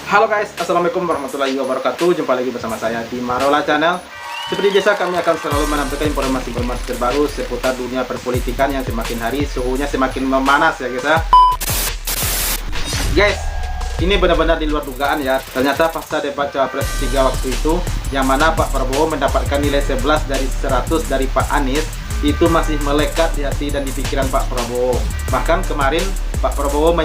Halo guys, assalamualaikum warahmatullahi wabarakatuh. Jumpa lagi bersama saya di Marola Channel. Seperti biasa, kami akan selalu menampilkan informasi-informasi terbaru seputar dunia perpolitikan yang semakin hari suhunya semakin memanas ya guys ya. Guys, ini benar-benar di luar dugaan ya. Ternyata pasca debat Cawapres 3 waktu itu, yang mana Pak Prabowo mendapatkan nilai 11 dari 100 dari Pak Anies, itu masih melekat di hati dan di pikiran Pak Prabowo. Bahkan kemarin Pak Prabowo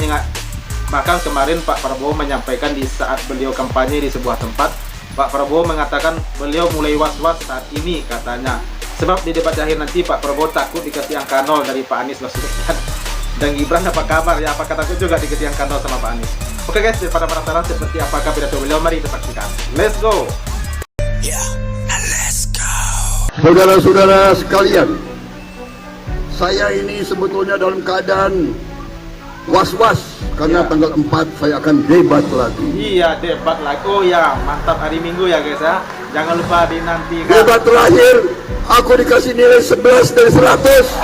menyampaikan di saat beliau kampanye di sebuah tempat, Pak Prabowo mengatakan beliau mulai was-was saat ini katanya. Sebab di debat akhir nanti Pak Prabowo takut dikasih angka 0 dari Pak Anies Baswedan. Dan Gibran apa kabar ya? Apakah takut juga dikasih angka 0 sama Pak Anies? Oke guys, daripada penasaran seperti apakah pidato beliau, mari kita saksikan. Let's go! Let's go. Saudara-saudara sekalian, saya ini sebetulnya dalam keadaan was-was karena tanggal 4 saya akan debat lagi. Iya, debat lagi. Oh ya, mantap, hari Minggu ya guys ya. Jangan lupa dinantikan. Debat terakhir aku dikasih nilai 11 dari 100.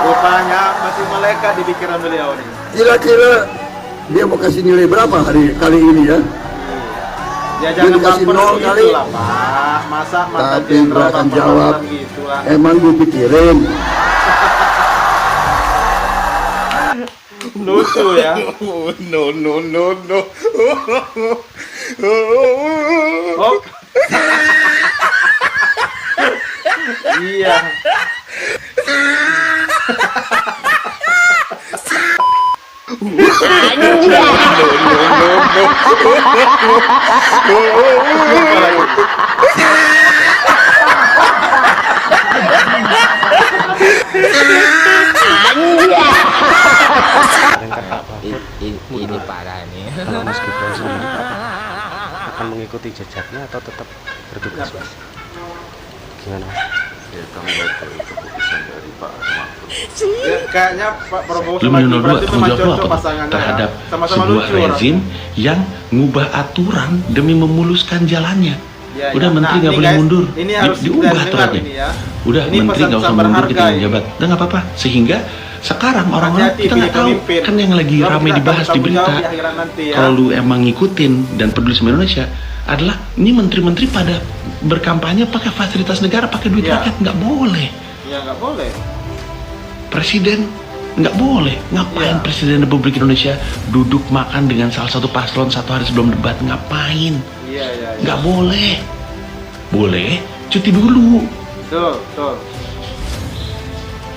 Rupanya masih melekat di pikiran beliau nih. Kira-kira dia mau kasih nilai berapa hari kali ini ya? Ya jangan dikasih baper 0 kali. gitu lah Pak. Masa mantan Tapi jenderal akan baper jawab, gitu lah. emang gue pikirin. Lucu ya. No. Oh. Iya. Ini parah nih. Kalau Mas Gibran sendiri akan mengikuti jejaknya atau tetap bertugas, Mas? Gimana, Mas? Ya, kami baca keputusan dari Pak Mahfud. Ya, kayaknya Pak Prabowo sama Lu Gibran 02 itu tanggung memang jawab cocok apa pasangannya terhadap ya. Sama-sama sebuah lucu rezim yang ngubah aturan demi memuluskan jalannya. Ya, Udah ya. menteri Nah, nggak ini boleh guys, mundur, ini harus diubah kita dengar aturannya. ini ya. Udah Ini menteri nggak usah pesan-pesan mundur, kita berharga menjabat. Udah nggak apa-apa. Sehingga sekarang orang-orang Hati-hati kita nggak tahu pemimpin. kan yang lagi Kalau ramai kita dibahas di tanggung berita. jawab di akhiran nanti ya. Kalau lu emang ngikutin dan peduli sama Indonesia, adalah ini menteri-menteri pada berkampanye pakai fasilitas negara, pakai duit Ya. rakyat, nggak boleh. Ya nggak boleh. Presiden nggak boleh. Ngapain Ya. Presiden Republik Indonesia duduk makan dengan salah satu paslon satu hari sebelum debat? Ngapain? Iya. Nggak boleh. Boleh cuti dulu. Betul.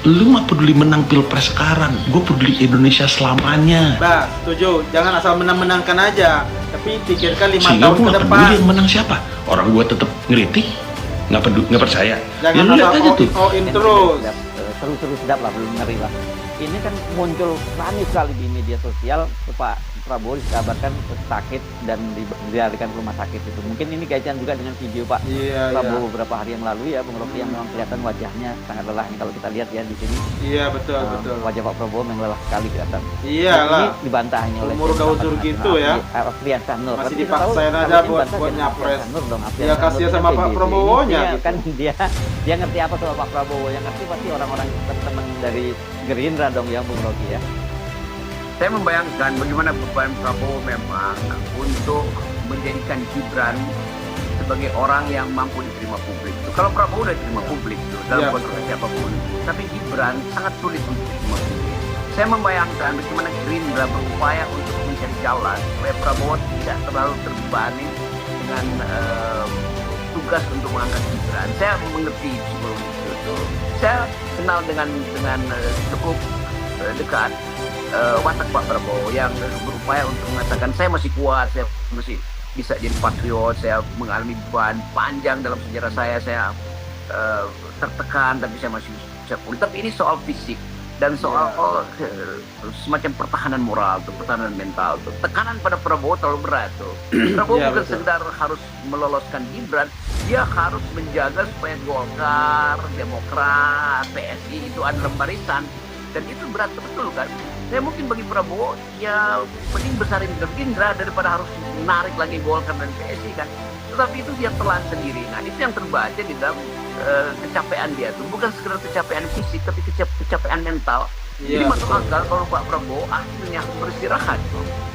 Lu mah peduli menang pilpres sekarang, gue peduli Indonesia selamanya. Bah, setuju. Jangan asal menang-menangkan aja, tapi pikirkan 5 Sehingga tahun gue ke nggak depan. peduli yang menang siapa. Orang gue tetap ngeritik, nggak percaya. Jangan Ya lu lihat asal aja tuh. all-in terus. Seru-seru sedap lah, belum ngeri lah. Ini kan muncul rame sekali di media sosial, Pak Prabowo dikabarkan sakit dan dilarikan ke rumah sakit itu. Mungkin ini kaitan juga dengan video Pak Iya. Prabowo beberapa hari yang lalu ya, Bung Rocky, yang memang kelihatan wajahnya sangat lelah. Ini kalau kita lihat ya di sini, Iya, betul. wajah Pak Prabowo memang lelah sekali kelihatan. Iyalah. Ini dibantah hanya oleh Umur udah uzur gitu ya. Afrian Nur. Masih Tapi kita tahu dipaksain aja harusnya buat dibantah dengan nyapres. Afrian Nur dong. Afrian Ya, Nur kasihan ini sama kan Pak PBB. Prabowo-nya Iya, gitu. kan dia ngerti apa sama Pak Prabowo, yang ngerti pasti orang-orang teman dari Gerindra dong ya, Bung Rocky ya. Saya membayangkan bagaimana beban Prabowo memang untuk menjadikan Gibran sebagai orang yang mampu diterima publik. Kalau Prabowo udah diterima publik tuh, dalam kontroversi apapun, tapi Gibran sangat sulit untuk diterima publik. Saya membayangkan bagaimana Gerindra berupaya untuk mencari jalan supaya Prabowo tidak terlalu terbebani dengan tugas untuk mengangkat Gibran. Saya mengerti sebelum itu. Saya kenal dengan cukup dekat watak Pak Prabowo yang berupaya untuk mengatakan saya masih kuat, saya masih bisa jadi patriot, saya mengalami beban panjang dalam sejarah saya tertekan tapi saya masih bisa pulih. Tapi ini soal fisik dan soal semacam pertahanan moral, pertahanan mental. Tekanan pada Prabowo terlalu berat tuh. Prabowo bukan sekedar harus meloloskan Gibran, dia harus menjaga supaya Golkar, Demokrat, PSI itu adalah barisan. Dan itu berat betul kan. Saya mungkin bagi Prabowo ya mending besarin Gerindra daripada harus menarik lagi Golkar dan PSI kan. Tetapi itu dia telan sendiri. Nah itu yang terbaca di dalam kecapean dia tuh, bukan sekedar kecapean fisik tapi kecapean mental. Jadi masuk akal kalau Pak Prabowo akhirnya beristirahat.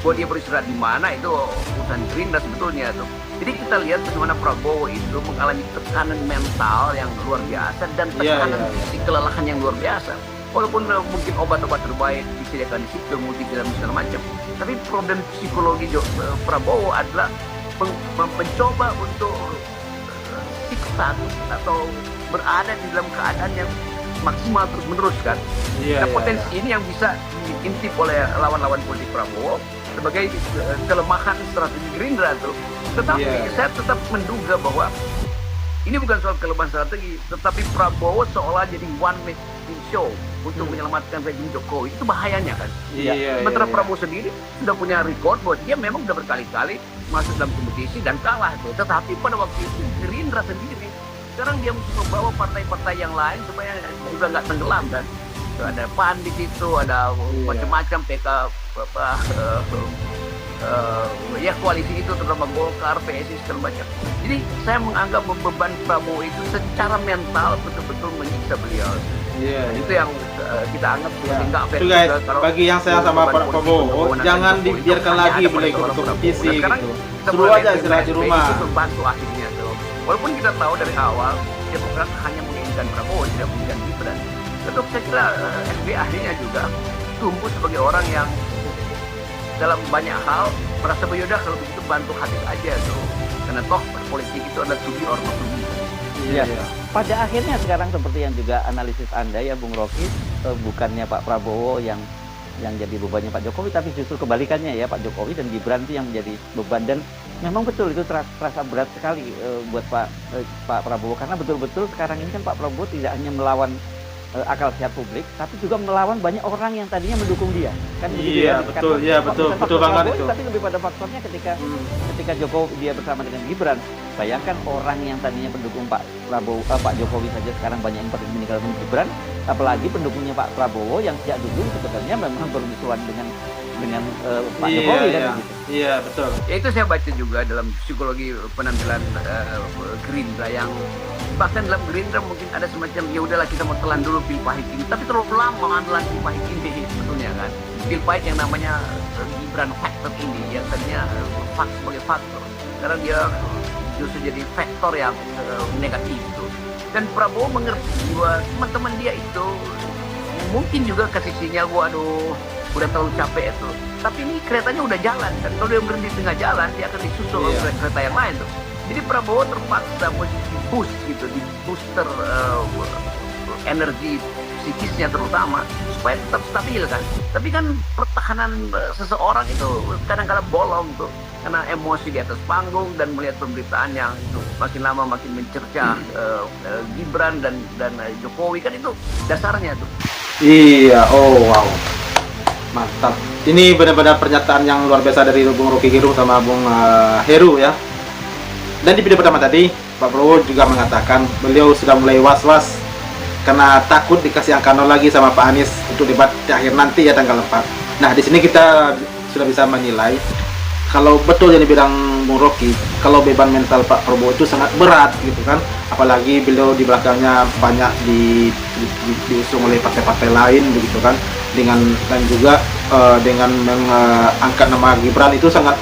bahwa dia beristirahat di mana itu urusan Gerindra sebetulnya tuh. Jadi kita lihat bagaimana Prabowo itu mengalami tekanan mental yang luar biasa dan tekanan fisik, kelelahan yang luar biasa. Walaupun mungkin obat-obat terbaik disediakan di situ, multivitamin segala macam, tapi problem psikologi Prabowo adalah mencoba untuk siksa atau berada di dalam keadaan yang maksimal terus menerus kan. Potensi ini yang bisa diintip oleh lawan-lawan politik Prabowo sebagai kelemahan strategi Gerindra tuh. Tetapi saya tetap menduga bahwa ini bukan soal kelemahan strategi, tetapi Prabowo seolah jadi one man show untuk menyelamatkan rejim Jokowi. Itu bahayanya kan. Sementara Prabowo sendiri sudah punya record bahwa dia memang sudah berkali-kali masuk dalam kompetisi dan kalah tuh. Tetapi pada waktu itu Gerindra sendiri sekarang dia mesti membawa partai-partai yang lain supaya juga nggak tenggelam kan. Ada PAN di situ, ada macam-macam PK ya koalisi itu terutama Golkar, PSI segala macam. Jadi saya menganggap beban Prabowo itu secara mental betul-betul menyiksa beliau. Itu yang kita anggap nggak fair. Bagi yang saya sama Pak Prabowo, jangan dibiarkan lagi beliau ikut kompetisi gitu. Suruh aja istirahat di rumah. Itu bantu akhirnya tuh. Walaupun kita tahu dari awal Demokrat hanya menginginkan Prabowo, tidak menginginkan Gibran. Tetap saya kira SBY akhirnya juga tumbuh sebagai orang yang dalam banyak hal merasa bahwa kalau begitu bantu habis aja tuh. Karena toh politik itu adalah to be or not to be. Pada akhirnya sekarang seperti yang juga analisis Anda ya Bung Rocky, bukannya Pak Prabowo yang jadi bebannya Pak Jokowi, tapi justru kebalikannya ya, Pak Jokowi dan Gibran itu yang menjadi beban. Dan memang betul itu terasa berat sekali buat Pak Prabowo, karena betul-betul sekarang ini kan Pak Prabowo tidak hanya melawan akal sehat publik, tapi juga melawan banyak orang yang tadinya mendukung dia. Kan betul banget itu. Tapi lebih pada faktornya ketika Jokowi dia bersama dengan Gibran, bayangkan orang yang tadinya pendukung Pak Jokowi saja sekarang banyak yang meninggalkan Gibran, apalagi pendukungnya Pak Prabowo yang sejak dulu sebenarnya memang bermusuhan dengan Pak Jokowi kan gitu. Iya, betul. Ya itu saya baca juga dalam psikologi penampilan Gerindra yang bahkan dalam Gerindra mungkin ada semacam ya udahlah kita mau telan dulu pil pahit ini, tapi terlalu lama menelan pil pahit ini sebetulnya kan. Pil pahit yang namanya Gibran factor ini yang tadinya sebagai faktor, karena dia justru jadi faktor yang negatif itu. Dan Prabowo mengerti bahwa teman-teman dia itu mungkin juga kasih sinyal waduh udah terlalu capek itu. Tapi ini keretanya udah jalan kan. Kalau dia berhenti di tengah jalan, dia akan disusul oleh kereta yang lain tuh. Jadi Prabowo terpaksa boost gitu, di booster energi psikisnya terutama supaya tetap stabil kan. Tapi kan pertahanan seseorang itu kadang-kadang bolong tuh karena emosi di atas panggung dan melihat pemberitaan yang makin lama makin mencercah Gibran dan Jokowi kan itu dasarnya tuh. Iya, wow. Mantap. Ini benar-benar pernyataan yang luar biasa dari Bung Rocky Gerung sama Bung Heru ya. Dan di video pertama tadi, Pak Prabowo juga mengatakan beliau sudah mulai was-was karena takut dikasih angka 0 lagi sama Pak Anies untuk debat di akhir nanti ya tanggal 4. Nah, di sini kita sudah bisa menilai kalau betul yang dibilang Bung Rocky, kalau beban mental Pak Prabowo itu sangat berat gitu kan. Apalagi beliau di belakangnya banyak diusung oleh partai-partai lain begitu kan. Dan juga dengan mengangkat nama Gibran itu sangat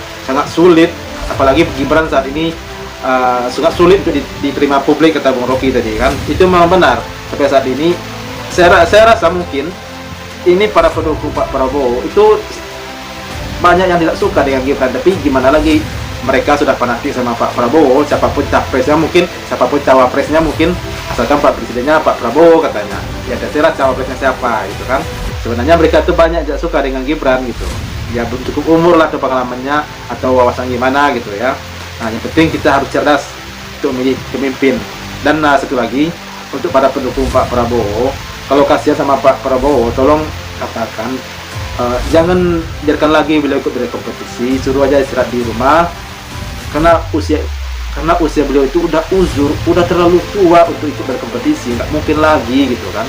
sulit, apalagi Gibran saat ini sangat sulit untuk diterima publik kata Bung Rocky tadi kan. Itu memang benar. Sampai saat ini saya rasa mungkin ini para pendukung Pak Prabowo itu banyak yang tidak suka dengan Gibran, tapi gimana lagi mereka sudah fanatik sama Pak Prabowo, siapapun capresnya mungkin, siapapun cawapresnya mungkin, asalkan Pak Presidennya Pak Prabowo katanya. Ya terserah cawapresnya siapa gitu kan. Sebenarnya mereka itu banyak tidak suka dengan Gibran gitu. Ya belum cukup umur lah atau pengalamannya atau wawasan gimana gitu ya. Nah yang penting kita harus cerdas untuk memilih pemimpin. Dan satu lagi untuk para pendukung Pak Prabowo, kalau kasihan sama Pak Prabowo, tolong katakan jangan biarkan lagi beliau ikut berkompetisi, suruh aja istirahat di rumah karena usia beliau itu udah uzur, udah terlalu tua untuk ikut berkompetisi, nggak mungkin lagi gitu kan.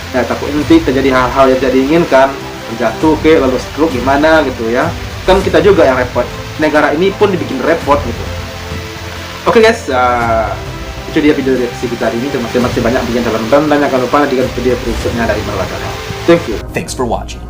Nah takut nanti terjadi hal-hal yang tidak diinginkan, terjatuh lalu stroke gimana gitu ya, kan kita juga yang repot, negara ini pun dibikin repot gitu. Oke guys, itu dia video reaksi kita hari ini. Terima kasih banyak bikin dalam dan jangan lupa nantikan video berikutnya dari Marwah Channel. Thank you. Thanks for watching.